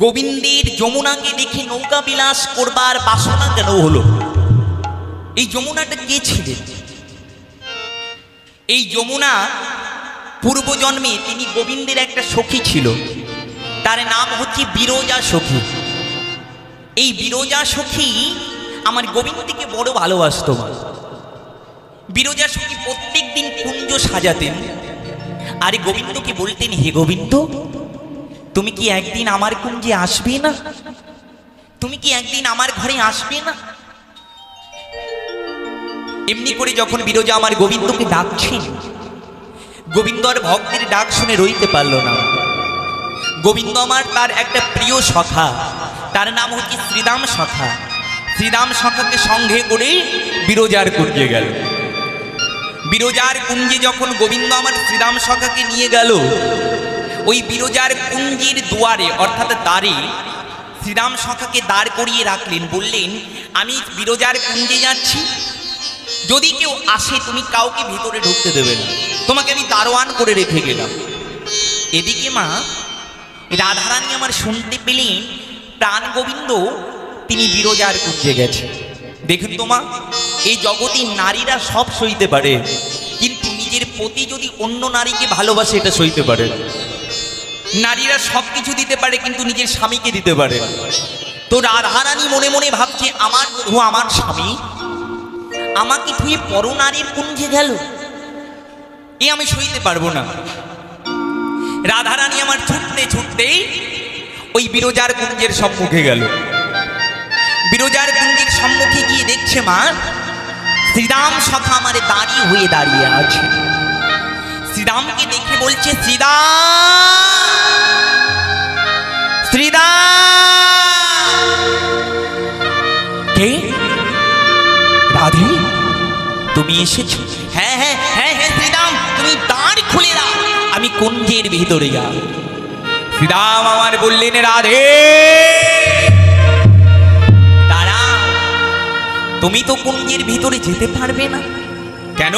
গোবিন্দের যমুনাকে দেখে নৌকা বিলাস করবার বাসনা কেন হলো? এই যমুনাটা কে ছিলেন? এই যমুনা পূর্বজন্মে তিনি গোবিন্দের একটা সখী ছিল, তার নাম হচ্ছে বিরজা সখী। এই বিরজা সখী আমার গোবিন্দকে বড় ভালোবাসত। বিরজা সখী প্রত্যেক দিন কুঞ্জ সাজাতেন, আর গোবিন্দকে বলতেন, হে গোবিন্দ, তুমি কি একদিন আমার কুঞ্জে আসবে না? তুমি কি একদিন আমার ঘরে আসবে না? এমনি করে যখন বিরজা আমার গোবিন্দকে ডাকছেন, গোবিন্দ আর ভক্তের ডাক শুনে রইতে পারল না। গোবিন্দ আমার তার একটা প্রিয় সখা, তার নাম হচ্ছে শ্রীদাম সখা। শ্রীদাম সখাকে সঙ্গে করে বিরজার কুঞ্জে গেল। বিরজার কুঞ্জে যখন গোবিন্দ আমার শ্রীদাম সখাকে নিয়ে গেল, ওই বিরজার কুঞ্জের দুয়ারে অর্থাৎ দ্বারে শ্রীদাম সখাকে দাঁড় করিয়ে রাখলেন। বললেন, আমি বিরজার কুঞ্জে যাচ্ছি, যদি কেউ আসে তুমি কাউকে ভিতরে ঢুকতে দেবে না, তোমাকে আমি দারোয়ান করে রেখে গেলাম। এদিকে মা রাধারানী আমার শুনতে পেলেন প্রাণ গোবিন্দ তিনি বিরজার কুঞ্জে গেছে। দেখুন তো মা, এই জগতে নারীরা সব সইতে পারে, কিন্তু নিজের পতি যদি অন্য নারীকে ভালোবাসে এটা সইতে পারে। নারীরা সব কিছু দিতে পারে, কিন্তু নিজের স্বামীকে দিতে পারে। তো রাধারানী মনে মনে ভাবছে, আমার বধূ আমার স্বামী আমাকে ধুয়ে পরনারীর কুঞ্জে গেল, এ আমি সইতে পারবো না। রাধারানী আমার ছুটতে ছুটতে ওই বিরজার কুঞ্জের সম্মুখে গেল। বিরজার কুঞ্জের সম্মুখে গিয়ে দেখছে মা, শ্রীরাম সখা আমার দাঁড়িয়ে হয়ে দাঁড়িয়ে আছে। শ্রীরামকে দেখে বলছে, শ্রীরাম, শ্রীরাম। কে? রাধে, তুমি এসেছো? হ্যাঁ হ্যাঁ হ্যাঁ হ্যাঁ শ্রীরাম, তুমি দ্বার খুলে দাও, আমি কুঞ্জের ভিতরে যাই। শ্রীরাম আমার বললেন, রাধে দাঁড়া, তুমি তো কুঞ্জের ভিতরে যেতে পারবে না। কেন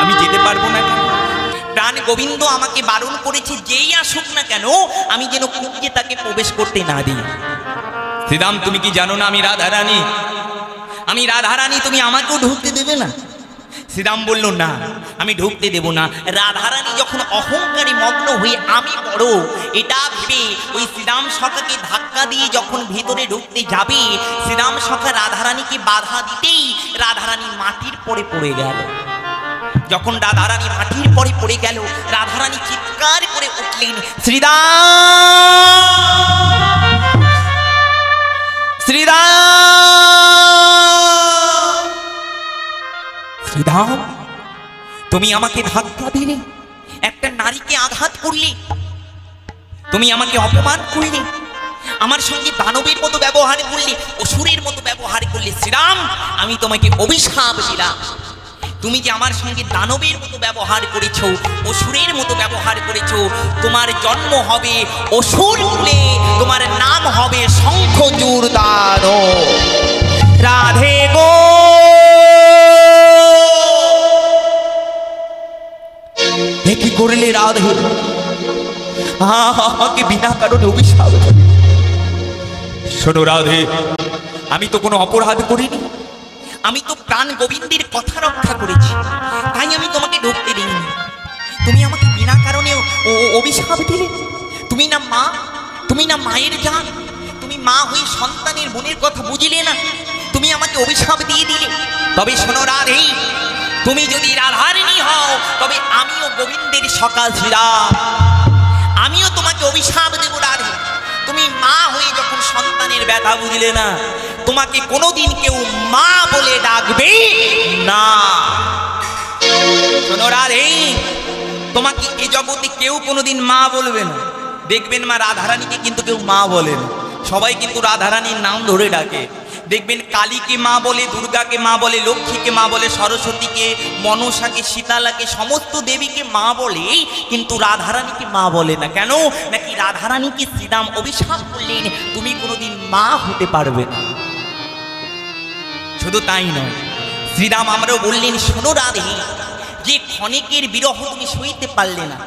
আমি যেতে পারবো না? প্রাণ গোবিন্দ আমাকে বারণ করেছে, যেই আসুক না কেন আমি যেন কুঞ্জে তাকে প্রবেশ করতে না দিই। শ্রীরাম, তুমি কি জানো না আমি রাধারানী? আমি রাধারানী, তুমি আমাকেও ঢুকতে দেবে না? শ্রীরাম বলল, না আমি ঢুকতে দেব না। রাধারানী যখন অহংকারে মগ্ন হয়ে আমি বড় এটা ভেবে ওই শ্রীরাম সখাকে ধাক্কা দিয়ে যখন ভিতরে ঢুকতে যাবে, শ্রীরাম সখা রাধারানীকে বাধা দিতেই রাধারানী মাটির পরে পড়ে গেল। যখন রাধারানী মাটির পরে পড়ে গেল, রাধারানী চিৎকার করে উঠলেন, শ্রীরাম, শ্রীরাম, শ্রীরাম, তুমি আমাকে ধাক্কা দিলে, একটা নারীকে আঘাত করলে, তুমি আমাকে অপমান করলে, আমার সঙ্গে দানবের মতো ব্যবহার করলে, অসুরের মতো ব্যবহার করলে। শ্রীরাম, আমি তোমাকে অভিশাপ দিলাম, তুমি যে আমার সঙ্গে দানবের মতো ব্যবহার করেছ, অসুরের মতো ব্যবহার করেছ, তোমার জন্ম হবে অসুর কুলে, তোমার নাম হবে শঙ্খচূড় দানব। রাধে গো, কি করলে রাধে? আমাকে বিনা কারণে অভিশাপ দেবে। শোনো রাধে, আমি তো কোনো অপরাধ করিনি, আমি তো প্রাণ গোবিন্দের কথা রক্ষা করেছি, তাই আমি তোমাকে ঢুকতে দিইনি। তুমি আমাকে বিনা কারণে অভিশাপ দিলে। তুমি না মা, তুমি না মায়ের জান, তুমি মা হয়ে সন্তানের মনের কথা বুঝিলে না, তুমি আমাকে অভিশাপ দিয়ে দিলে। তবে শোনো রাধে, তুমি যদি রাধারানী হও, তবে আমিও গোবিন্দের সখা শ্রীরাম, আমিও তোমাকে অভিশাপ দেব রাধে। তুমি মা হয়ে যখন সন্তানের ব্যথা বুঝলে না, তোমাকে কোনোদিন কেউ মা বলে ডাকবে না। শোনো রাধে, তোমাকে এ জগতে কেউ কোনোদিন মা বলবে না। দেখবেন মা রাধারানীকে কিন্তু কেউ মা বলে না, সবাই কিন্তু রাধারানীর নাম ধরে ডাকে। দেখবেন কালীকে মা বলে, দুর্গাকে মা বলে, লক্ষ্মীকে মা বলে, সরস্বতীকে, মনসাকে, শীতালাকে, সমস্ত দেবীকে মা বলে, কিন্তু রাধারানীকে মা বলে না। কেন? নাকি রাধারানীকে শ্রীরাম অভিশাপ করলেন, তুমি কোনোদিন মা হতে পারবে না। শুধু তাই নয়, শ্রীরাম আমরাও বললেন, শোনো রাধে, যে ক্ষণিকের বিরহ তুমি সইতে পারলে না,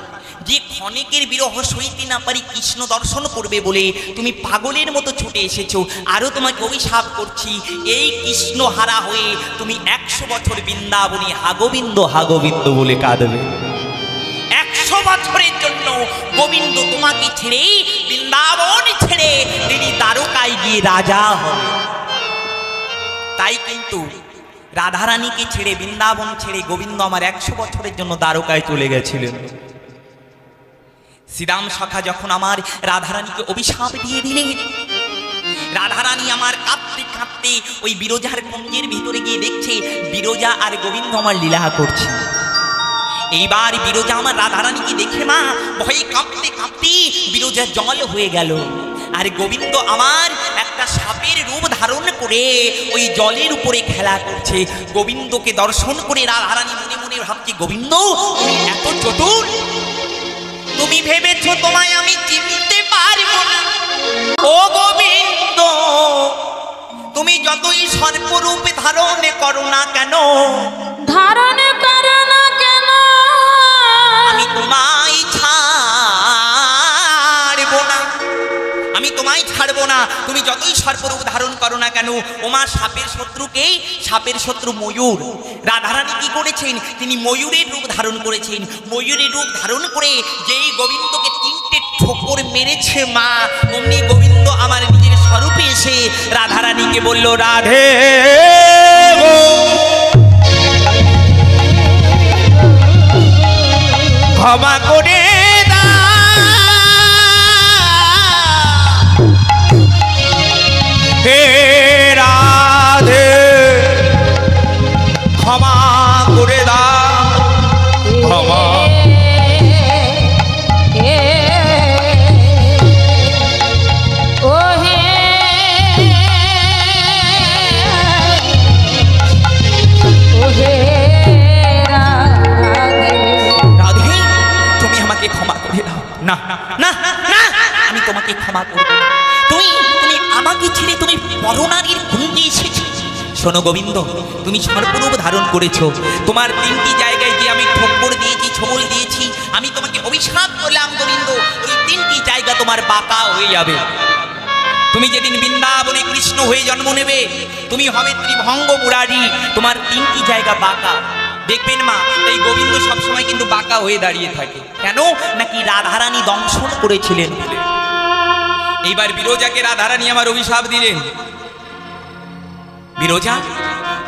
যে ক্ষণিকের বিরহ সইতে না পারি কৃষ্ণ দর্শন করবে বলে তুমি পাগলের মতো ছুটে এসেছো। আরও তোমাকে অভিশাপ করছি, এই কৃষ্ণ হারা হয়ে তুমি 100 বছর বৃন্দাবনে হাগোবিন্দ হাগোবিন্দ বলে কাঁদবে। 100 বছরের জন্য গোবিন্দ তোমাকে ছেড়ে, বৃন্দাবন ছেড়ে তিনি দ্বারকায় গিয়ে রাজা হবে। তাই কিন্তু রাধারানীকে ছেড়ে, বৃন্দাবন ছেড়ে গোবিন্দ আমার 100 বছরের জন্য দ্বারকায় চলে গেছিলেন। শ্রীরাম সখা যখন আমার রাধারানীকে অভিশাপ দিয়ে দিলেন, রাধারানী আমার কাঁদতে কাঁদতে ওই বিরজার কুঞ্জের ভিতরে গিয়ে দেখছে বিরজা আর গোবিন্দ আমার লীলা করছে। এইবার বিরজা আমার রাধারানীকে দেখে না ভয়ে কাঁপতে কাঁপতে বিরজার জল হয়ে গেল। আর গোবিন্দ আমার একটা সাপের রূপ ধারণ করে ওই জলের উপরে খেলা করছে। গোবিন্দকে দর্শন করে রাধারানী মনে মনে ভাবছে, গোবিন্দ তুমি এত চতুর, তুমি ভেবেছো তোমায় আমি চিনতে পারবো না। ও গোবিন্দ, তুমি যতই সর্বরূপে ধারণ করো না কেন, আমি তোমায় ছাড়বো না, আমি তোমায় ছাড়বো না। তুমি যতই সর্বরূপ ধারণ করো না কেন। ওমা, সাপের শত্রুকে, সাপের শত্রু ময়ূর। রাধারানী কি করেছেন, তিনি ময়ূরের রূপ ধারণ করেছেন। ময়ূরের রূপ ধারণ করে যেই গোবিন্দকে 3টে ঠোকর মেরেছে মা, অমনি গোবিন্দ আমার নিজের স্বরূপে এসে রাধারানীকে বলল, রাধে ক্ষমা করে হে রাধে, ক্ষমা করে দাও, ক্ষমা। না না না, আমি তোমাকে ক্ষমা করব। তুমি আমাকে ছেড়ে তুমি পরনারীর কুঞ্জে এসেছো। শোনো গোবিন্দ, তুমি সর্বরূপ ধারণ করেছো। তোমার 3টি জায়গায় যে আমি ঠোকর দিয়েছি, ছোবল দিয়েছি, আমি তোমাকে অভিশাপ করলাম গোবিন্দ, ওই 3টি জায়গা তোমার বাঁকা হয়ে যাবে। তুমি যেদিন বৃন্দাবনে কৃষ্ণ হয়ে জন্ম নেবে, তুমি হবে ত্রিভঙ্গ মুরারি, তোমার 3টি জায়গা বাঁকা। দেখবেন মা, এই গোবিন্দ সবসময় কিন্তু বাঁকা হয়ে দাঁড়িয়ে থাকে। কেন? নাকি রাধারানী দংশন করেছিলেন। এইবার বিরজাকে রাধারানী আমার অভিশাপ দিলেন, বিরজা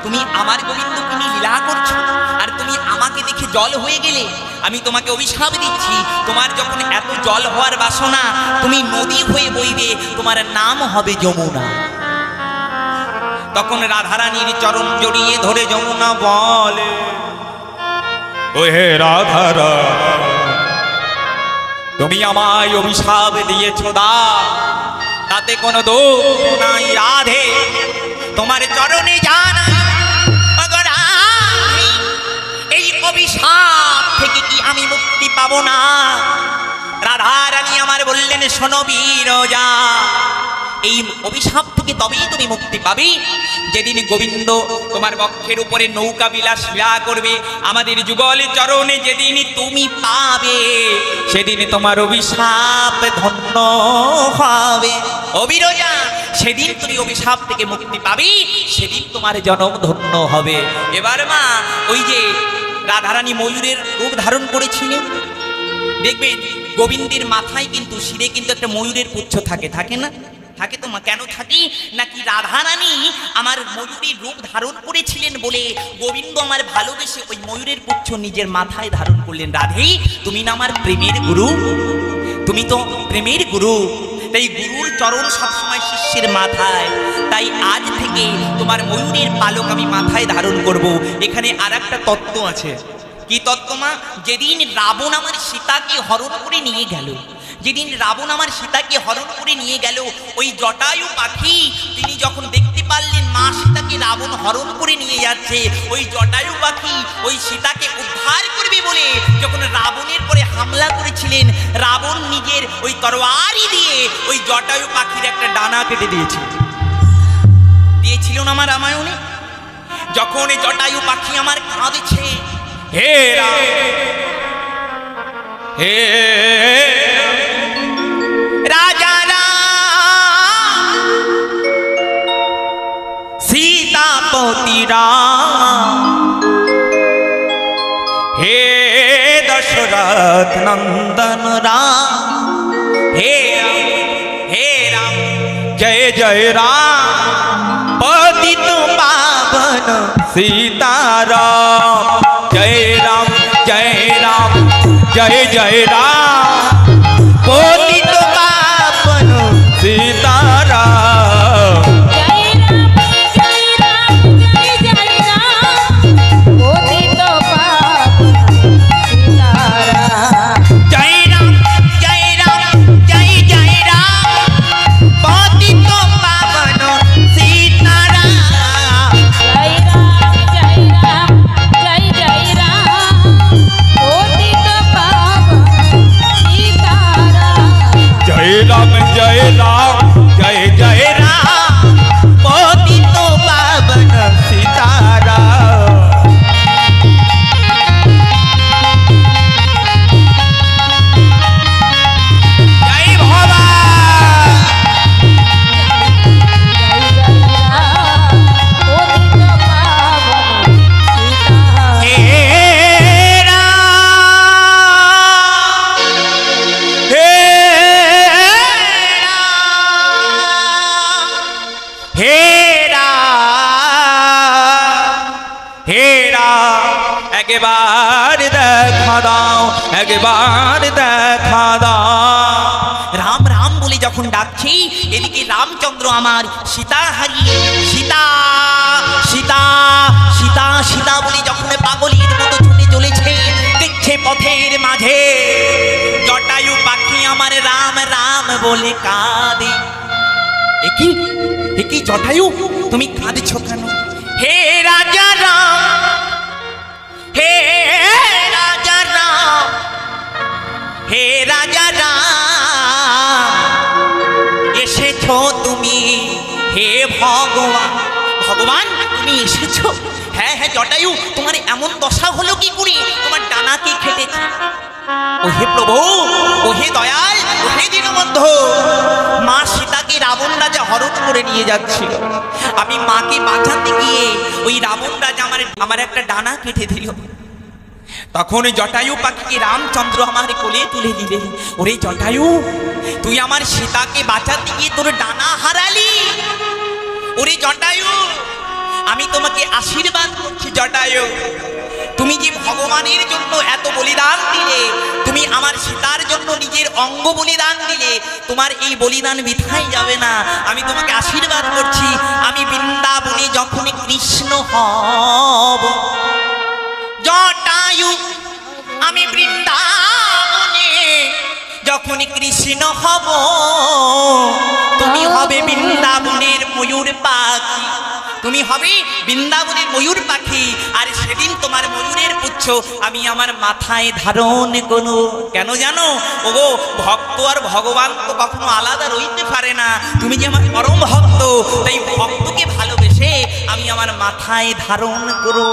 তুমি আমার গোবিন্দকে নিয়ে লীলা করছো, আর তুমি আমাকে দেখে জল হয়ে গেলে। আমি তোমাকে অভিশাপ দিচ্ছি, তোমার যখন এত জল হওয়ার বাসনা, তুমি নদী হয়ে বইবে, তোমার নাম হবে যমুনা। তখন রাধারানীর চরণ জড়িয়ে ধরে যমুনা বলে, ওহে রাধারানী, তুমি আমায় অভিশাপ দিয়েছো দা, তাতে কোনো দোষ নাই রাধে, তোমার চরণে জানা। এই অভিশাপ থেকে কি আমি মুক্তি পাবো না? রাধারানী আমার বললেন, শোনো বিরজা, এই অভিশাপ থেকে তবেই তুমি মুক্তি পাবে যেদিন গোবিন্দ তোমার বক্ষের উপরে নৌকা বিলাস লীলা করবে। আমাদের যুগল চরণে যেদিন তুমি পাবে, সেদিন তোমার অভিশাপ ধন্য হবে। ও বিরজা, সেদিন তুমি অভিশাপ থেকে মুক্তি পাবে, সেদিন তোমার জনম ধন্য হবে। এবার মা, ওই যে রাধারানী ময়ূরের রূপ ধারণ করেছিলেন, দেখবেন গোবিন্দের মাথায় কিন্তু, শিরে কিন্তু একটা ময়ূরের পুচ্ছ থাকে, থাকে না? থাকে তো মা। কেন থাকে? নাকি রাধারানী আমার ময়ূরের রূপ ধারণ করেছিলেন বলে গোবিন্দ আমার ভালোবেসে ওই ময়ূরের পুচ্ছ নিজের মাথায় ধারণ করলেন। রাধে, তুমি না আমার প্রেমের গুরু, তুমি তো প্রেমের গুরু, তাই গুরুর চরণ সবসময় শিষ্যের মাথায়। তাই আজ থেকে তোমার ময়ূরের পালক আমি মাথায় ধারণ করব। এখানে আর একটা তত্ত্ব আছে। কি তত্ত্ব মা? যেদিন রাবণ আমার সীতাকে হরণ করে নিয়ে গেল, যেদিন রাবণ আমার সীতাকে হরণ করে নিয়ে গেল, ওই জটায়ু পাখি তিনি যখন দেখতে পারলেন মা সীতাকে রাবণ হরণ করে নিয়ে যাচ্ছে, ওই জটায়ু পাখি ওই সীতাকে উদ্ধার করবে বলে যখন রাবণের পরে হামলা করেছিলেন, রাবণ নিজের ওই তরবারি দিয়ে ওই জটায়ু পাখির একটা ডানা কেটে দিয়েছিল না আমার রামায়ণে। যখন এই জটায়ু পাখি আমার কাঁদছে, হে রাম, হে রাজা রাম সীতাপতি রাম, হে দশরথ নন্দন রাম, হে রাম জয় জয় রাম পতিত পাবন सीताराम जय राम जय जय राम पतित पावन सीताराम राम जय राम जय जय राम पतित पावन सीताराम जय भगवान हे একবার দেখা দাও, একবার দেখা দাও। রাম রাম বলে যখন ডাকছি, এদিকে রামচন্দ্র আমার সীতা হারিয়ে সীতা সীতা সীতা সীতা বলে যখন পাগলের মতো ছুটে চলেছে, দেখছে পথের মাঝে জটায়ু পাখি আমার রাম রাম বলে কাঁদে। একি জটায়ু, তুমি কাঁদছো কেন? হে রাজা রাম, হে রাজা রাম, হে রাজা রাম এসেছো তুমি, হে ভগবান। ভগবান তুমি এসেছো? হ্যাঁ হ্যাঁ জটায়ু, তোমার এমন দশা হলো কি করে? তোমার ডানাকে খেটেছে। ও হে প্রভু, ও হে দয়াল, ও হে দীনবন্ধু, মা সীতাকে রাবণ রাজা হরণ করে নিয়ে যাচ্ছিল। আমি মাকে বাঁচাতে গিয়ে ওই রাবণ রাজা আমার একটা ডানা কেটে দিল। তখন জটায়ু পাখিকে রামচন্দ্র আমার কোলে তুলে দিলে। ওরে জটায়ু, তুই আমার সীতাকে বাঁচাতে গিয়ে তোর ডানা হারালি। ওরে জটায়ু, আমি তোমাকে আশীর্বাদ করছি জটায়ু, তুমি যে ভগবানের জন্য এত বলিদান দিলে, তুমি আমার সীতার জন্য নিজের অঙ্গ বলিদান দিলে, তোমার এই বলিদান বৃথাই যাবে না। আমি তোমাকে আশীর্বাদ করছি, আমি বৃন্দাবনে যখন কৃষ্ণ হব, জটায়ু আমি বৃন্দাবনে যখন কৃষ্ণ হব, তুমি হবে বৃন্দাবনের ময়ূর পাখি, তুমি হবে বৃন্দাবনের ময়ূর পাখি। আর সেদিন তোমার ময়ূরের পুচ্ছ আমি আমার মাথায় ধারণ করব। কেন জানো? ওগো, ভক্ত আর ভগবান তো কখনো আলাদা রইতে পারে না। তুমি যে আমার পরম ভক্ত, তাই ভক্তকে ভালোবেসে আমি আমার মাথায় ধারণ করব।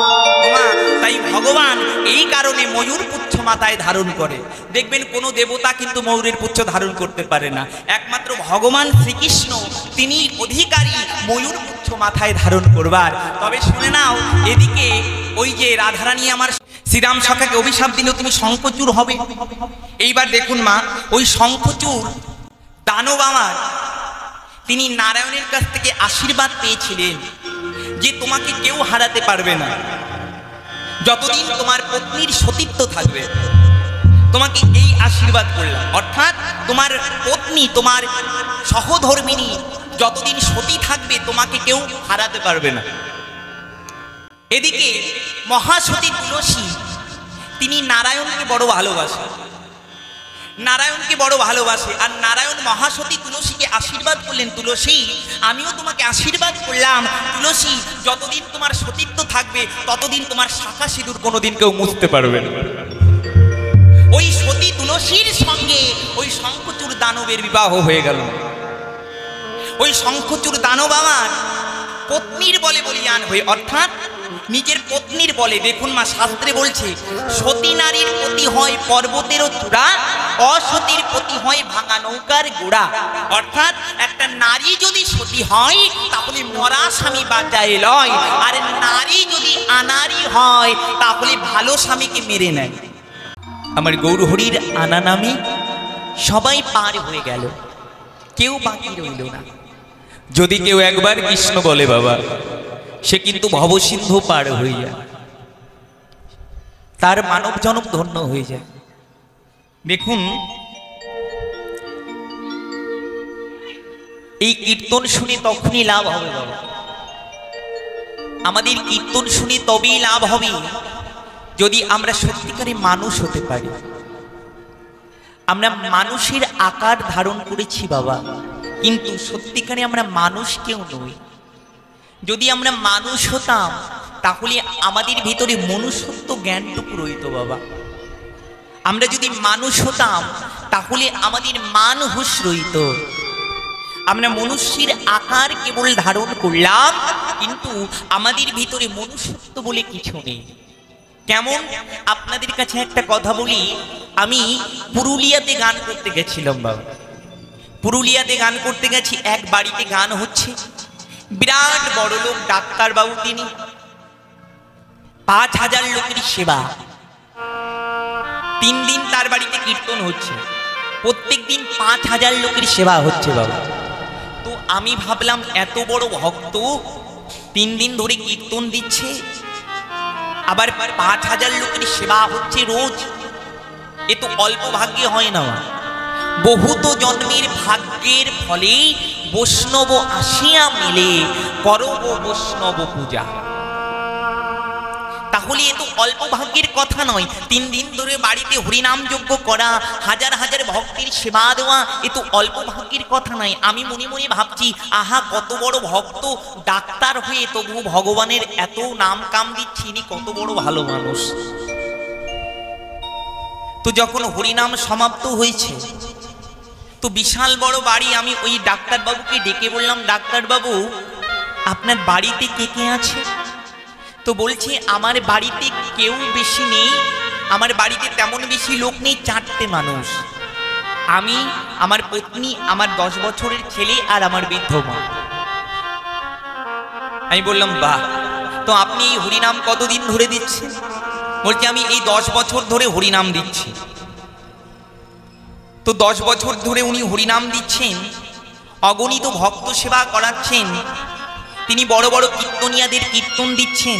ওমা, তাই ভগবান এই কারণে ময়ূর পুচ্ছ মাথায় ধারণ করে। দেখবেন কোনো দেবতা কিন্তু ময়ূরের পুচ্ছ ধারণ করতে পারে না। একমাত্র ভগবান শ্রীকৃষ্ণ তিনি অধিকারী ময়ূর পুচ্ছ মাথায় ধারণ করবার। তবে শুনে নাও, এদিকে ওই যে রাধারানী আমার শ্রীরাম সখাকে অভিশাপ দিল তুমি শঙ্খচূড় হবে। এইবার দেখুন মা, ওই শঙ্খচূড় দানব আমার তিনি নারায়ণের কাছ থেকে আশীর্বাদ পেয়েছিলেন যে তোমাকে কেউ হারাতে পারবে না, যতদিন তোমার পত্নীর সতীত্ব থাকবে। তোমাকে এই আশীর্বাদ করলাম, অর্থাৎ তোমার পত্নী, তোমার সহধর্মিনী যতদিন সতী থাকবে তোমাকে কেউ হারাতে পারবে না। এদিকে মহাসতী তুলসী তিনি নারায়ণকে বড় ভালোবাসে, নারায়ণকে বড় ভালোবাসে। আর নারায়ণ মহাসতী তুলসীকে আশীর্বাদ করলেন, তুলসী আমিও তোমাকে আশীর্বাদ করলাম, তুলসী যতদিন তোমার সতীত্ব থাকবে ততদিন তোমার শাখা সিঁদুর কোনোদিন কেউ মুছতে পারবে না। ওই সতী তুলসীর সঙ্গে ওই শঙ্খচূড় দানবের বিবাহ হয়ে গেল। ওই শঙ্খচূড় দানব আমার পত্নীর বলে বলিয়ান হয়ে, অর্থাৎ নিজের পত্নীর বলে, দেখুন মা শাস্ত্রে বলছে সতী নারীর পতি হয় পর্বতেরও চূড়া, অসতীর পতি হয় ভাঙা নৌকার গোড়া। অর্থাৎ একটা নারী যদি সতী হয় তাহলে মরা স্বামী বাঁচায় লয়, আর নারী যদি আনারী হয় তাহলে ভালো স্বামীকে মেরে নেয়। আমার গৌরহরির আনা নামে সবাই পার হয়ে গেল, কেউ বাকি রইল না। যদি কেউ একবার কৃষ্ণ বলে বাবা, সে কিন্তু ভবসিন্ধু পার হয়ে যায়, তার মানব জনম ধন্য হয়ে যায়। দেখুন এই কীর্তন শুনে তখনই লাভ হবে বাবা, আমাদের কীর্তন শুনে তবেই লাভ হবে যদি আমরা সত্যিকারে মানুষ হতে পারি। আমরা মানুষের আকার ধারণ করেছি বাবা, কিন্তু সত্যিকারে আমরা মানুষ কেউ নই। যদি আমরা মানুষ হতাম তাহলে আমাদের ভিতরে মনুষ্যত্ব জ্ঞানটুকু রইত বাবা। আমরা যদি মানুষ হতাম তাহলে আমাদের মান হুঁশ রইত। আমরা মনুষ্যের আকার কেবল ধারণ করলাম, কিন্তু আমাদের ভিতরে মনুষ্যত্ব বলে কিছু নেই। কেমন? আপনাদের কাছে একটা কথা বলি, আমি পুরুলিয়াতে গান করতে গেছিলাম বাবা। পুরুলিয়াতে গান করতে গেছি, এক বাড়িতে গান হচ্ছে, বিরাট বড় লোক ডাক্তার বাবু, তিনি 5000 লোকের সেবা, 3 দিন তার বাড়িতে কীর্তন হচ্ছে, প্রত্যেক দিন 5000 লোকের সেবা হচ্ছে বাবা। তো আমি ভাবলাম এত বড় ভক্ত 3 দিন ধরে কীর্তন দিচ্ছে, আবার 5000 লোকের সেবা হচ্ছে রোজ, এ তো অল্প ভাগ্যে হয় না। বহুত জন্মের ভাগ্যের ফলে বৈষ্ণব আসিয়া মিলে করব বৈষ্ণব পূজা। তাহলে এ তো অল্প ভাগ্যের কথা নয়। 3 দিন ধরে বাড়িতে হরিনাম যজ্ঞ করা, হাজার হাজার ভক্তের সেবা দেওয়া, এ তো অল্প ভাগ্যের কথা নয়। আমি মনে মনে ভাবছি, আহা কত বড় ভক্ত, ডাক্তার হয়ে তবু ভগবানের এত নাম কাম দিচ্ছি, ইনি কত বড় ভালো মানুষ। তো যখন হরিনাম সমাপ্ত হয়েছে, তো বিশাল বড় বাড়ি, আমি ওই ডাক্তারবাবুকে ডেকে বললাম, ডাক্তারবাবু আপনার বাড়িতে কে কে আছে? তো বলছে আমার বাড়িতে কেউ বেশি নেই, আমার বাড়িতে তেমন বেশি লোক নেই, 4টে মানুষ, আমি, আমার পত্নী, আমার 10 বছরের ছেলে আর আমার বৃদ্ধ মা। আমি বললাম বাহ, তো আপনি এই হরিনাম কতদিন ধরে দিচ্ছেন? বলছে আমি এই 10 বছর ধরে হরিনাম দিচ্ছি। তো 10 বছর ধরে উনি হরিনাম দিচ্ছেন, অগণিত ভক্ত সেবা করাচ্ছেন, তিনি বড় বড় কীর্তনিয়াদের কীর্তন দিচ্ছেন।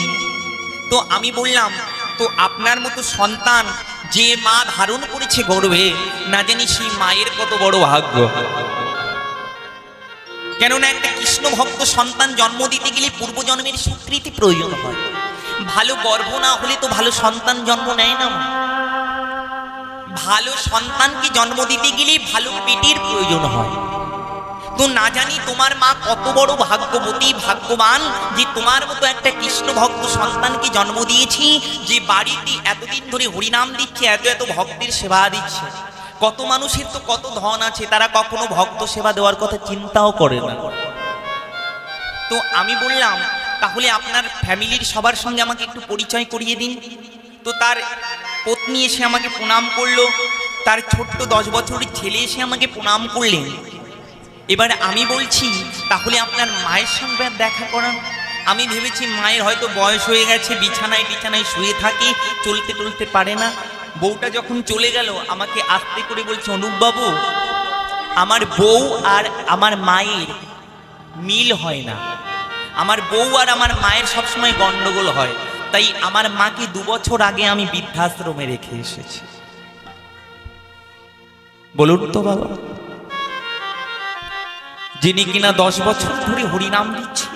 তো আমি বললাম, তো আপনার মতো সন্তান যে মা ধারণ করেছে গর্ভে, না জানি সেই মায়ের কত বড় ভাগ্য। কেননা একটা কৃষ্ণ ভক্ত সন্তান জন্ম দিতে গেলে পূর্বজন্মের স্বীকৃতি প্রয়োজন হয়। ভালো গর্ভ না হলে তো ভালো সন্তান জন্ম নেয় না। ভালো সন্তানকে জন্ম দিতে গেলে ভালো পেটের প্রয়োজন হয়। তো না জানি তোমার মা কত বড় ভাগ্যবতী, ভাগ্যবান যে তোমার মতো একটা কৃষ্ণ ভক্ত সন্তানকে জন্ম দিয়েছি, যে বাড়িতে এতদিন ধরে হরিনাম দিচ্ছে, এত এত ভক্তের সেবা দিচ্ছে। কত মানুষের তো কত ধন আছে, তারা কখনো ভক্ত সেবা দেওয়ার কথা চিন্তাও করে না। তো আমি বললাম, তাহলে আপনার ফ্যামিলির সবার সঙ্গে আমাকে একটু পরিচয় করিয়ে দিন। তো তার পত্নী এসে আমাকে প্রণাম করলো, তার ছোট্ট 10 বছরের ছেলে এসে আমাকে প্রণাম করলেন। এবার আমি বলছি, তাহলে আপনার মায়ের সঙ্গে দেখা করান। আমি ভেবেছি মায়ের হয়তো বয়স হয়ে গেছে, বিছানায় বিছানায় শুয়ে থাকে, চলতে টলতে পারে না। বউটা যখন চলে গেল, আমাকে আস্তে করে বলছে, অনুপবাবু আমার বউ আর আমার মায়ের মিল হয় না, আমার বউ আর আমার মায়ের সবসময় গন্ডগোল হয়, তাই আমার মাকে 2 বছর আগে আমি বৃদ্ধাশ্রমে রেখে এসেছি। বলুন তো বাবা, যিনি কিনা 10 বছর ধরে হরিনাম দিচ্ছে,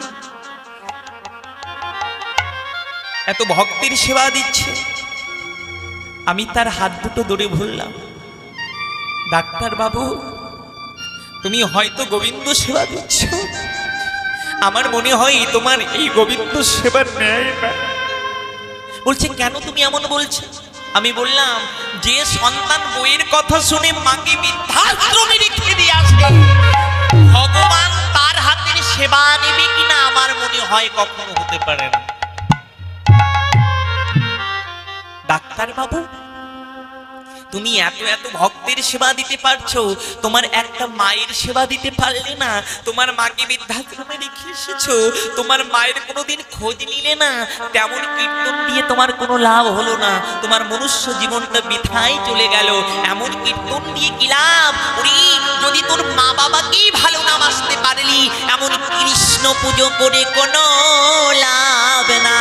এত ভক্তের সেবা দিচ্ছে, আমি তার হাত দুটো ধরে বললাম, ডাক্তার বাবু তুমি হয়তো গোবিন্দ সেবা দিচ্ছ, আমার মনে হয় তোমার এই গোবিন্দ সেবার ন্যায় না। বলছে কেন তুমি এমন বলছো? আমি বললাম, যে সন্তান বইয়ের কথা শুনে মাকে বৃদ্ধাশ্রমে রেখে দিয়ে আসবে, ভগবান তার হাতের সেবা নেবে কিনা আমার মনে হয় কখনো হতে পারে না। ডাক্তার বাবু, তুমি এত এত ভক্তের সেবা দিতে পারছো, তোমার একটা মায়ের সেবা দিতে পারলে না? তোমার মাকে বৃদ্ধাশ্রমে রেখে এসেছো, তোমার মায়ের কোনোদিন খোঁজ নিলে না? তেমন কীর্তন দিয়ে তোমার কোনো লাভ হলো না, তোমার মনুষ্য জীবনটা বৃথায় চলে গেল। এমন কীর্তন দিয়ে কি লাভ? ওরে, যদি তোর মা বাবাকেই ভালো না বাসতে পারলি, এমন কৃষ্ণ পুজো করে কোনো লাভ না।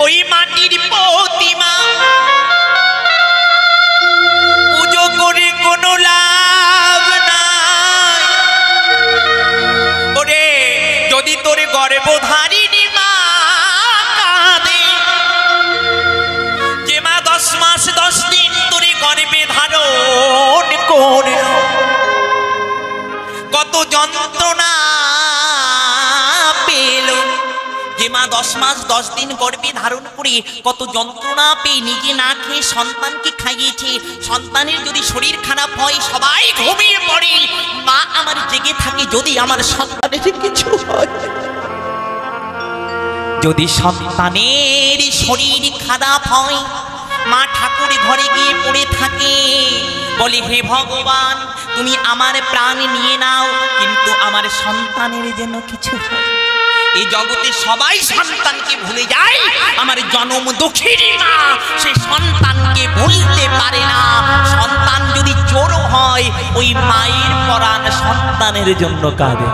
ওই মাটির প্রতিমা পুজো করে কোনো লাভ নাই। ওরে, যদি তোর গর্ভধারিণী মা কাঁদে, যে মা 10 মাস 10 দিন তোরে গর্ভে ধারণ করল, কত যন্ত্রণা পেল। যে মা 10 মাস 10 দিন গর্ভে ধারণ করে কত যন্ত্রণা পেয়ে নিজে না খেয়ে সন্তানকে খাইয়েছে, সন্তানের যদি শরীর খারাপ হয় সবাই ঘুমিয়ে পড়ে, মা আমার জেগে থাকে যদি আমার সন্তানের কিছু হয়। যদি সন্তানের শরীর খারাপ হয়, মা ঠাকুর ঘরে গিয়ে পড়ে থাকে, বলে হে ভগবান তুমি আমার প্রাণ নিয়ে নাও, কিন্তু আমার সন্তানের যেন কিছু হয়। এই জগতে সবাই সন্তানকে ভুলে যায়, আমার জনম দুঃখিনী মা সে সন্তানকে ভুলতে পারে না। সন্তান যদি চোর হয়, ওই মায়ের পরাণ সন্তানের জন্য কাঁদে।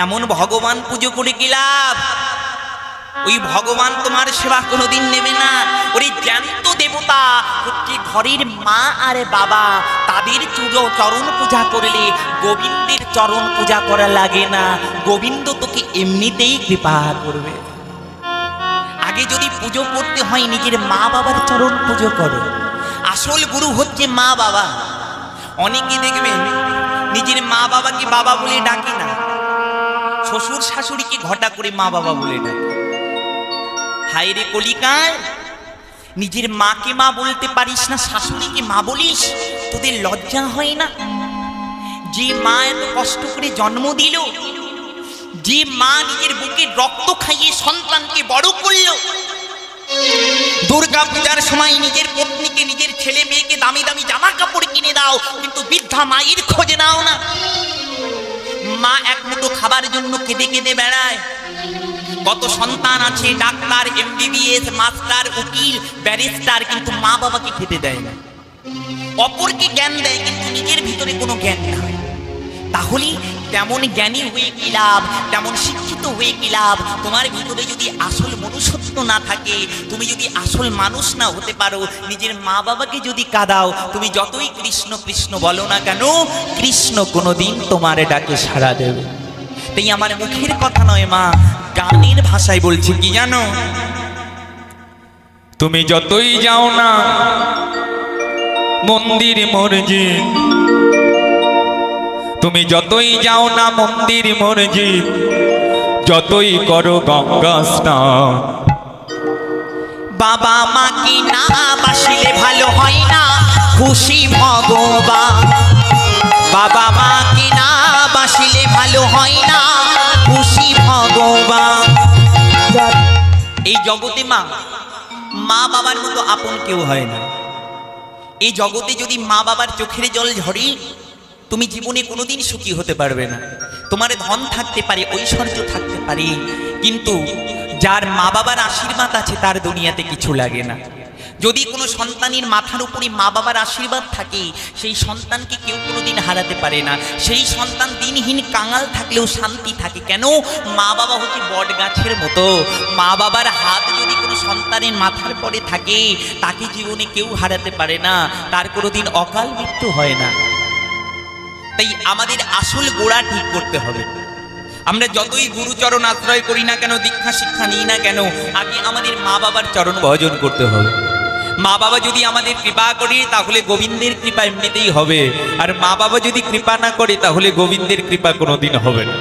এমন ভগবান পুজো করে কি লাভ? ওই ভগবান তোমার সেবা কোনোদিন নেবে না। ওই জ্ঞান্ত দেবতা হচ্ছে ঘরের মা আর বাবা, তাদের চরণ পূজা করলে গোবিন্দের চরণ পূজা করা লাগে না। গোবিন্দ তোকে এমনিতেই কৃপা করবে। আগে যদি পুজো করতে হয় নিজের মা বাবার চরণ পুজো করো। আসল গুরু হচ্ছে মা বাবা। অনেকে দেখবেন নিজের মা বাবাকে বাবা বলে ডাকে না, শ্বশুর শাশুড়িকে ঘটা করে মা বাবা বলে ডাকে। হায় রে কলিকাল, নিজের মাকে মা বলতে পারিস না, শাশুড়িকে মা বলিস, তোদের লজ্জা হয় না? যে মা এত কষ্ট করে জন্ম দিল, যে মা নিজের বুকে রক্ত খাইয়ে সন্তানকে বড় করলো, দুর্গা পূজার সময় নিজের পত্নীকে নিজের ছেলে মেয়েকে দামি দামি জামা কাপড় কিনে দাও, কিন্তু বৃদ্ধা মায়ের খোঁজে নাও না। মা এক মুঠো খাবার জন্য কেঁদে কেঁদে বেড়ায়। কত সন্তান আছে ডাক্তার, MBBS, মাস্টার, উকিল, ব্যারিস্টার, কিন্তু মা বাবাকে খেতে দেয় না। অপরকে জ্ঞান দেয় কিন্তু নিজের ভিতরে কোনো জ্ঞান নাই। তাহলে তেমন জ্ঞানী হয়ে কি লাভ, তেমন শিক্ষিত হয়ে কি লাভ? তোমার ভিতরে যদি আসল মনুষ্যত্ব না থাকে, তুমি যদি আসল মানুষ না হতে পারো, নিজের মা বাবাকে যদি কাঁদাও, তুমি যতই কৃষ্ণ কৃষ্ণ বলো না কেন, কৃষ্ণ কোনোদিন তোমার ডাকে সাড়া দেবে। তাই আমার মুখের কথা নয় মা, গানের ভাষায় বলছি কি জানো? তুমি যতই যাও না মন্দির মসজিদ, তুমি যতই যাও না মন্দির মসজিদ, যতই করো গঙ্গা স্নান, বাবা মাকে না বাসিলে ভালো হয় না খুশি ভগবান। বাবা মাকে না বাসিলে ভালো হয় না খুশি ভগবান। এই জগতে মা মা বাবার মতো আপন কেউ হয় না। এই জগতে যদি মা বাবার চোখের জল ঝরে, তুমি জীবনে কোনোদিন সুখী হতে পারবে না। তোমার ধন থাকতে পারে, ঐশ্বর্য থাকতে পারে, কিন্তু যার মা বাবার আশীর্বাদ আছে তার দুনিয়াতে কিছু লাগে না। যদি কোনো সন্তানের মাথার উপরে মা বাবার আশীর্বাদ থাকে, সেই সন্তানকে কেউ কোনোদিন হারাতে পারে না। সেই সন্তান দিনহীন কাঙাল থাকলেও শান্তি থাকে। কেন? মা বাবা হচ্ছে বট গাছের মতো। মা বাবার হাত যদি কোনো সন্তানের মাথার পরে থাকে, তাকে জীবনে কেউ হারাতে পারে না, তার কোনোদিন অকাল মৃত্যু হয় না। তাই আমাদের আসল গোড়া ঠিক করতে হবে। আমরা যতই গুরুচরণ আশ্রয় করি না কেন, দীক্ষা শিক্ষা নিই না কেন, আগে আমাদের মা বাবার চরণ ভজন করতে হবে। মা বাবা যদি আমাদের কৃপা করে তাহলে গোবিন্দের কৃপা এমনিতেই হবে, আর মা বাবা যদি কৃপা না করে তাহলে গোবিন্দের কৃপা কোনোদিন হবে না,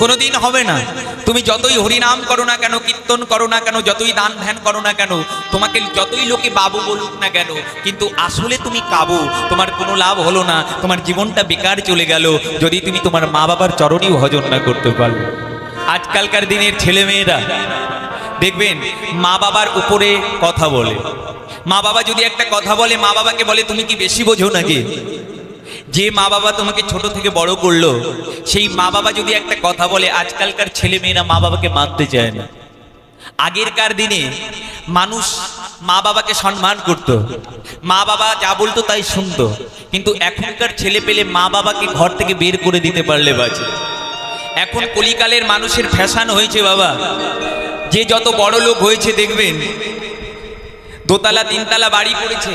কোনোদিন হবে না। তুমি যতই হরিনাম করো না কেন, কীর্তন করো না কেন, যতই দান ধ্যান করো না কেন, তোমাকে যতই লোকে বাবু বলুক না কেন, কিন্তু আসলে তুমি কাবু, তোমার কোনো লাভ হলো না, তোমার জীবনটা বেকার চলে গেল যদি তুমি তোমার মা বাবার চরণই ভজন না করতে পারো। আজকালকার দিনের ছেলে মেয়েরা দেখবেন মা বাবার উপরে কথা বলে। মা বাবা যদি একটা কথা বলে, মা বাবাকে বলে তুমি কি বেশি বোঝো নাকি? যে মা বাবা তোমাকে ছোট থেকে বড় করলো, সেই মা বাবা যদি একটা কথা বলে, আজকালকার ছেলে মেয়েরা মা বাবাকে মানতে চায় না। আগেরকার দিনে মানুষ মা বাবাকে সম্মান করত, মা বাবা যা বলতো তাই শুনতো। কিন্তু এখনকার ছেলে পেলে মা বাবাকে ঘর থেকে বের করে দিতে পারলে বাঁচে। এখন কলিকালের মানুষের ফ্যাশন হয়েছে বাবা, যে যত বড় লোক হয়েছে দেখবেন দোতলা তিনতলা বাড়ি করেছে,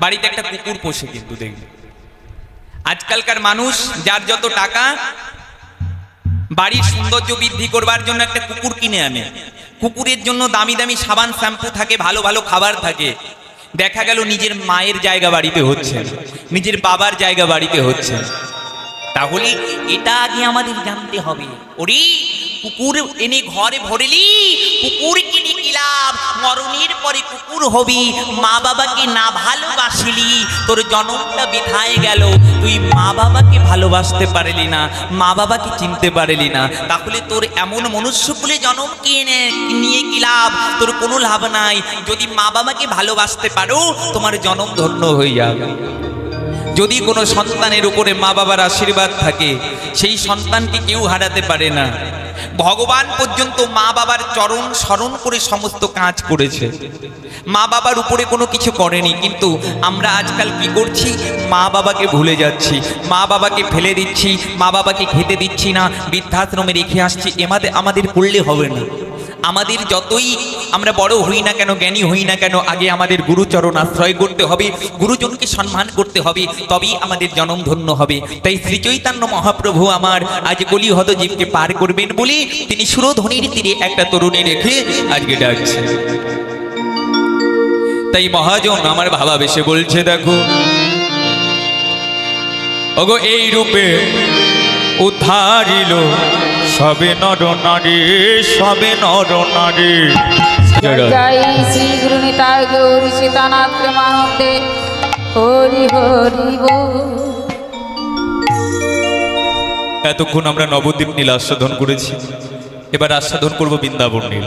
বাড়িতে একটা কুকুর পোষে। কিন্তু দেখবেন আজকালকার মানুষ যার যত টাকা, বাড়ির সৌন্দর্য বৃদ্ধি করবার জন্য একটা কুকুর কিনে আনে। কুকুরের জন্য দামি দামি সাবান শ্যাম্পু থাকে, ভালো ভালো খাবার থাকে। দেখা গেল নিজের মায়ের জায়গা বাড়িতে হচ্ছে, নিজের বাবার জায়গা বাড়িতে হচ্ছে। তাহলে এটা আগে আমাদের জানতে হবে। ওরে কুকুর এনে ঘরে ভরলি, কুকুর কিনে কি লাভ? মরণের পরে কুকুর হবি। মা বাবাকে না ভালোবাসিলি, তোর জন্মটা বৃথায় গেল। তুই মা বাবাকে ভালোবাসতে পারলি না, মা বাবাকে চিনতে পারলি না, তাহলে তোর এমন মনুষ্যকুলে জন্ম নিয়ে কি লাভ? তোর কোনো লাভ নাই। যদি মা বাবাকে ভালোবাসতে পারো, তোমার জন্ম ধন্য হয়ে যাবে। যদি কোনো সন্তানের উপরে মা বাবার আশীর্বাদ থাকে, সেই সন্তানকে কেউ হারাতে পারে না। ভগবান পর্যন্ত মা বাবার চরণ স্মরণ করে সমস্ত কাজ করেছে, মা বাবার উপরে কোনো কিছু করেনি। কিন্তু আমরা আজকাল কি করছি? মা বাবাকে ভুলে যাচ্ছি, মা বাবাকে ফেলে দিচ্ছি, মা বাবাকে খেতে দিচ্ছি না, বৃদ্ধাশ্রমে রেখে আসছি। আমাদের করলে হবে না। আমাদের যতই আমরা বড় হই না কেন, জ্ঞানী হই না কেন, আগে আমাদের গুরুচরণ আশ্রয় করতে হবে, গুরুজনকে সম্মান করতে হবে, তবেই আমাদের জনম ধন্য হবে। তাই শ্রী চৈতন্য মহাপ্রভু আমার আজ কলিহত জীবকে পার করবেন বলে তিনি সুরধ্বনির তীরে একটা তরুণী রেখে আজকে ডাকছে। তাই মহাজন আমার ভাবাবেশে বলছে, দেখো ওগো এই রূপে উদ্ধারিল সবে নর নারী, সবে নর নারী। জয় শ্রী গুরু নিতাই গৌরী সীতানাথ প্রেমানন্দে হরি হরি বল। এতক্ষণ আমরা নবদ্বীপ নীল আস্বাদন করেছি, এবার আস্বাদন করব বৃন্দাবন নীল।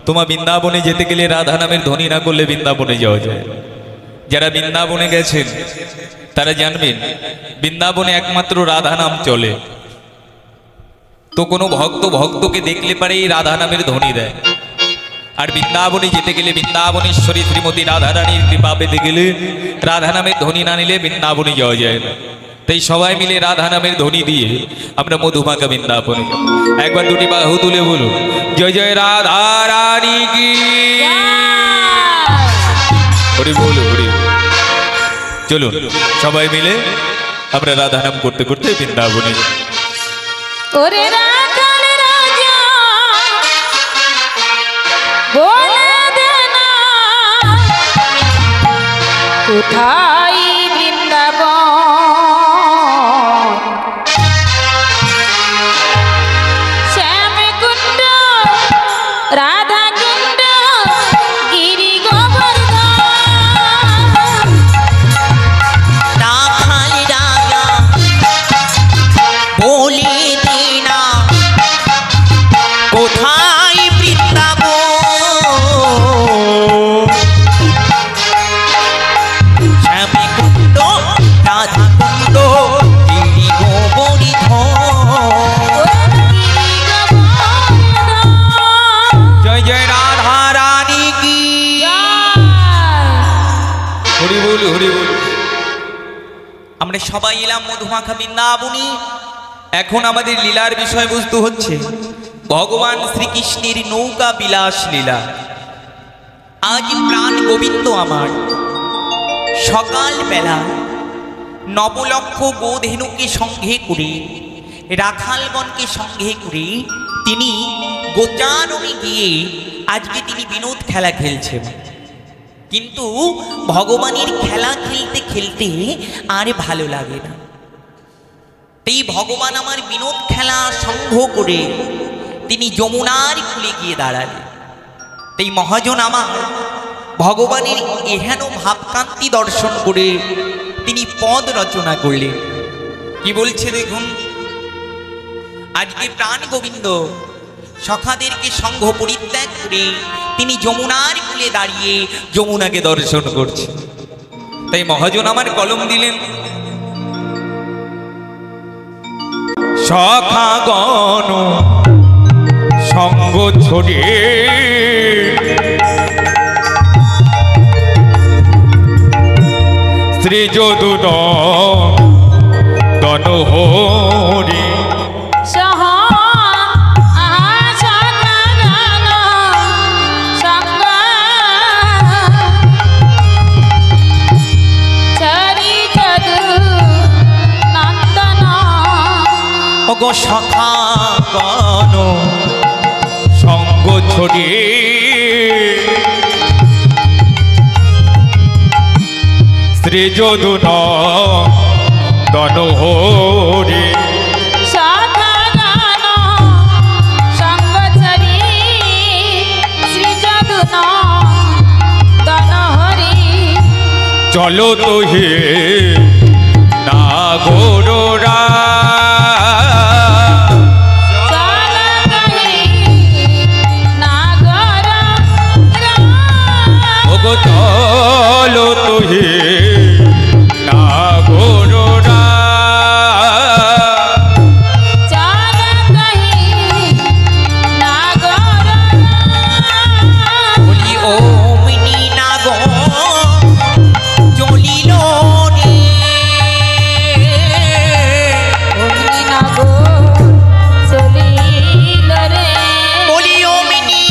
তোমার বৃন্দাবনে যেতে গেলে রাধা নামের ধ্বনি না করলে বৃন্দাবনে যাওয়া যায়। যারা বৃন্দাবনে গেছেন তারা জানবেন বৃন্দাবনে একমাত্র রাধা নাম চলে। তো কোনো ভক্তকে দেখলে পারেই রাধা নামের ধ্বনি দেয়। আর বৃন্দাবনে যেতে গেলে বৃন্দাবনেশ্বরী শ্রীমতী রাধা রানীর কৃপা পেতে গেলে রাধা নামের ধ্বনি না নিলে বৃন্দাবনে যাওয়া যায় না। তাই সবাই মিলে রাধা নামের ধ্বনি দিয়ে আমরা মধুমাখা বৃন্দাবনে যাব। একবার দুটি বাহু তুলে বলো, জয় জয় রাধা রানী কি। হরি বল, হরি বল। চলুন সবাই মিলে আমরা রাধা নাম করতে করতে বৃন্দাবনে যাব। ওরে রাখাল রাজা বলে দে না কোথায় বৃন্দাবন, শ্যামকুণ্ড রাধাকুণ্ড গিরি গোবর্ধন। রাখাল রাজা বলে দে না কোথায় বৃন্দাবন, শ্যামকুণ্ড রাধাকুণ্ড গিরি গোবর্ধন। জয় জয় রাধা রানী কি। হরি বল, হরি বল। আমরা সবাই এলাম মধুমাখা বৃন্দাবনী। এখন আমাদের লীলার বিষয়বস্তু হচ্ছে ভগবান শ্রীকৃষ্ণের নৌকা বিলাস লীলা। আজ প্রাণ গোবিন্দ আমার সকালবেলা নবলক্ষ গোধেনুকে সঙ্গে করে, রাখালগণকে সঙ্গে করে তিনি গোচারণে গিয়ে আজকে তিনি বিনোদ খেলা খেলছেন। কিন্তু ভগবানের খেলা খেলতে খেলতে আর ভালো লাগে না। এই ভগবান আমার বিনোদ খেলা সঙ্গ করে তিনি যমুনার কূলে গিয়ে দাঁড়ালেন। এই মহাজন আমার ভগবানের এহেন ভাবকান্তি দর্শন করে তিনি পদ রচনা করলেন। কি বলছে দেখুন, আজকে প্রাণ গোবিন্দ সখাদেরকে সঙ্গ পরিত্যাগ করে তিনি যমুনার কূলে দাঁড়িয়ে যমুনাকে দর্শন করছে। তাই মহাজন আমার কলম দিলেন, সখাগণ সঙ্গ ছড়িয়ে শ্রী যদুন তনহরি গো সখাগণ সঙ্গ ছড়িয়ে শ্রী যদুন তনহরি চলো তো হে নাগরা চলো তো হে নাগরা বলি ও মিনি নাগ চলিল রে, অগ্নি নাগ চলিল রে, বলি ও মিনি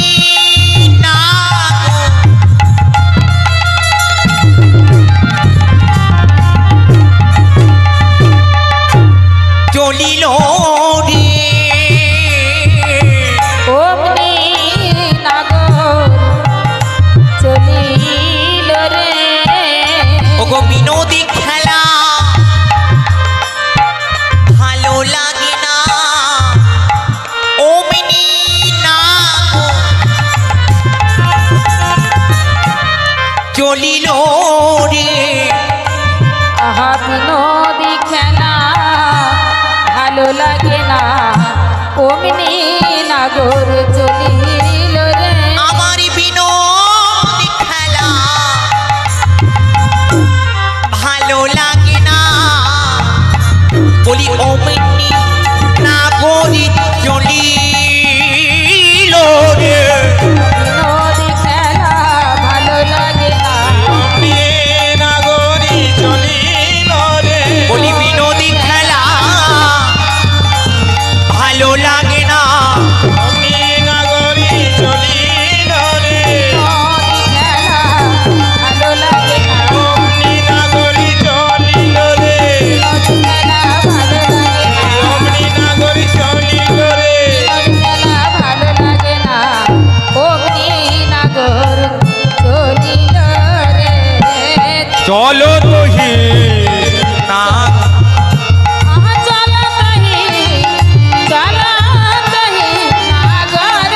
চলিল রে, অগ্নি নাগ চলিল রে, ওগো বিনোদী খেলা ভালো লাগে না, অমনি না চলিল রে, আহা বিনোদী খেলা ভালো লাগে না, অমনি নাগর চলিল রে, আমার বিনোদী খেলা ভালো লাগে না, বলি অমনি নাগরি চলিল রে, বিনোদী খেলা ভালো লাগে না, নাগরি চলিল রে, বলি বিনোদী খেলা ভালো লাগে না, নাগরি চলিল রে, বিনোদী খেলা ভালো লাগে না, নাগরি চলিল রে, বিনোদী খেলা ভালো লাগে না, নাগরি চলিল রে, খেলা ভালো লাগে না, অগ্নি নাগর চলিল রে, চলো তো হে না আহা চলতহি চলতহি নাগর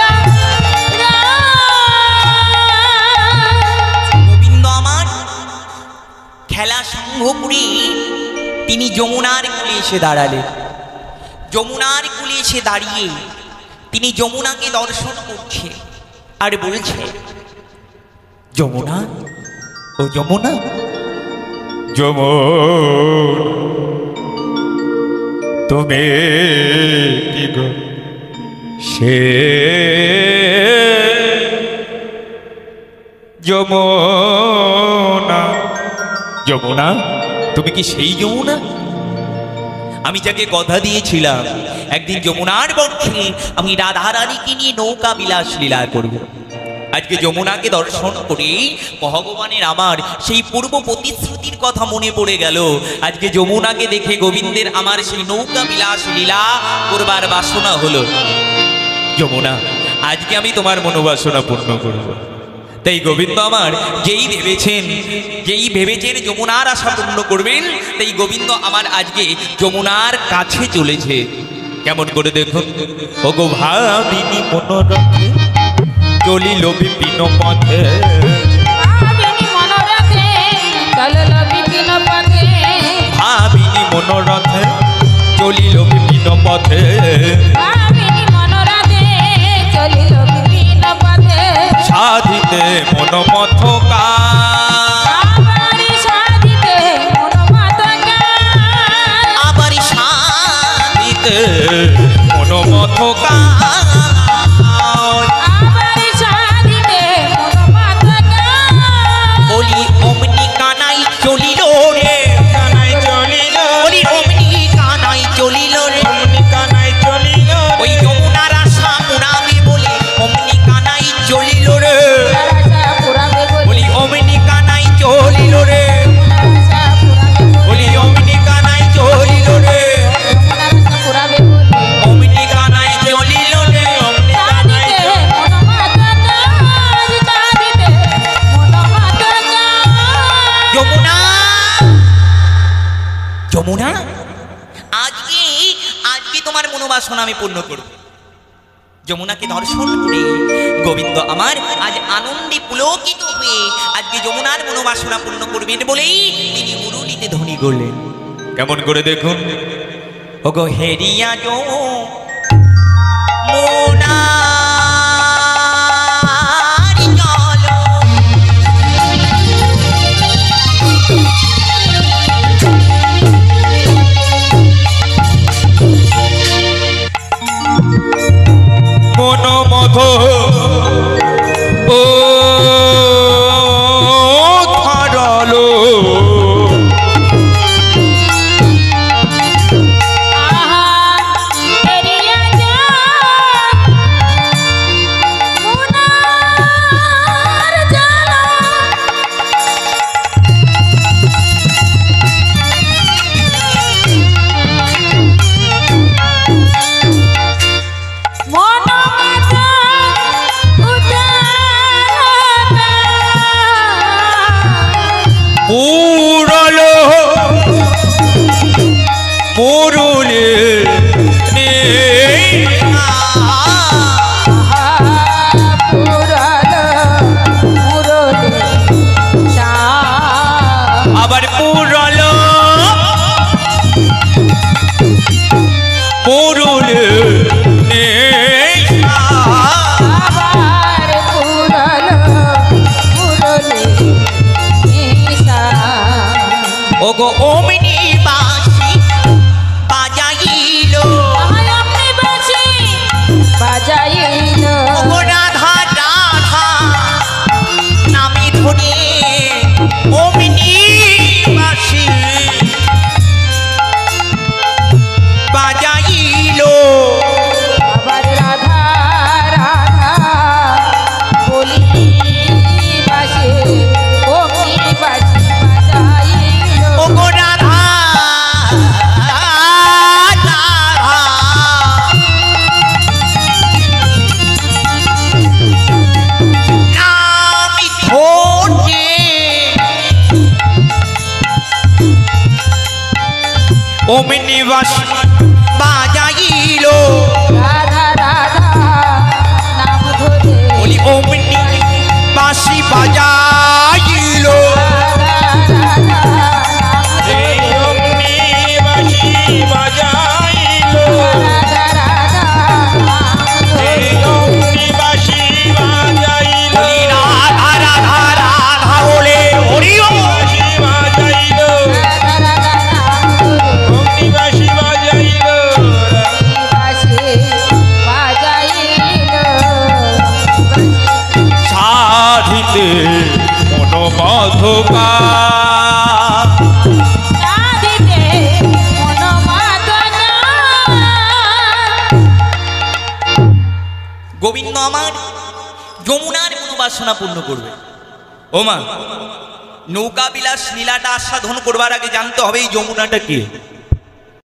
গোবিন্দ আমার খেলা সঙ্গ করে তিনি যমুনার কূলে এসে দাঁড়ালেন। যমুনার কূলে এসে দাঁড়িয়ে তিনি যমুনাকে দর্শন করছে আর বলছে, যমুনা ও যমুনা, যমুন তুমি কি গো সে যমুনা, যমুনা তুমি কি সেই যমুনা আমি যাকে কথা দিয়েছিলাম একদিন যমুনার বক্ষে আমি রাধারানীকে নিয়ে নৌকা বিলাস লীলা করব। আজকে যমুনাকে দর্শন করে ভগবানের আমার সেই পূর্ব প্রতিশ্রুতির কথা মনে পড়ে গেল। আজকে যমুনাকে দেখে গোবিন্দের আমার সেই নৌকা বিলাস লীলা করবার বাসনা হলো। যমুনা আজকে আমি তোমার মনোবাসনা পূর্ণ করব। তাই গোবিন্দ আমার যেই ভেবেছেন যমুনার আশা পূর্ণ করবেন, তাই গোবিন্দ আমার আজকে যমুনার কাছে চলেছে। কেমন করে দেখুন, ওগো ভাবিনি মনোরথে চলিল বিপিন পথে, ভাবিনি মনোরথে চলিল বিপিন পথে, ভাবিনি মনোরথে চলিল বিপিন বিভিন্ন পথে ভাবিনি মনোরাধে চলিল বিভিন্ন পথে সাধিতে মনোমথ কাজ আবার সাধিতে মনোমতকা আবার সাধিতে মনোমথ কাজ আবার সাধিতে মনোমতকা বলি অমনি কানাই চলিল রে কানাই চলিল বলি অমনি কানাই চলিল রে অমনি কানাই চলিল ওই যমুনার আশা পুরাবে বলে অমনি কানাই চলিল রে আশা পুরাবে বলি অমনি কানাই চলিল রে আশা পুরাবে বলি অমনি কানাই চলিল রে আশা পুরাবে অমনি কানাই চলিল রে অমনি কানাই সাধিতে মনোমতকা সাধিতে মনোমতকা যমুনা যমুনা আজকে আজকে তোমার মনোবাসনা আমি পূর্ণ করব যমুনাকে দর্শন করে গোবিন্দ আমার আজ আনন্দে পুলকিত হয়ে আজকে যমুনার মনোবাসনা পূর্ণ করবেন বলেই তিনি মুরুলিতে ধ্বনি করলেন কেমন করে দেখুন ওগো হেরিয়া যমুনার জল মনোমথ ও ধরলো আহা এরিয়া যা মুনার জালা মনোমত উদারতা পুরলো মুরুলি পুরালো মুরলি চা আবার পুরলো মুরুলি আবার পুরালো মুরলি নিশা ওগো অমনি বাঁশি বাজাইলো আমনি বাসি বাজাইল ওগো রাধা রাধা নামে ধরে অমনি বাঁশি বাজাইলো আবার রাধা রাধা বলি বাসে ওমি বাসি বাজাইল ওগো রাধা রাধা নামি ধরে অমনি বাঁশি বাজাইলো রাধা রাধা নাম ধরে বলি অমনি বাঁশি বাজাইলো রাধা রাধা নাম এই ধরে অগ্নি বাঁশি বাজাইল রাধা রাধা নাম এই ধরে অগ্নি বাঁশি বাজাইল বলি রাধা রাধা রাধা বলে হরিও বাঁশি বাজাইল রাধা রাধা নাম ধরে অগ্নি বাঁশি বাজাইল বাসে বাজাইল সাধিতে মনোমধকা সাধিতে মনোমাদনা গোবিন্দ আমার যমুনার মনোবাসনা পূর্ণ করবে ওমা নৌকা বিলাস লীলাটা আস্বাদন করবার আগে জানতে হবে এই যমুনাটা কি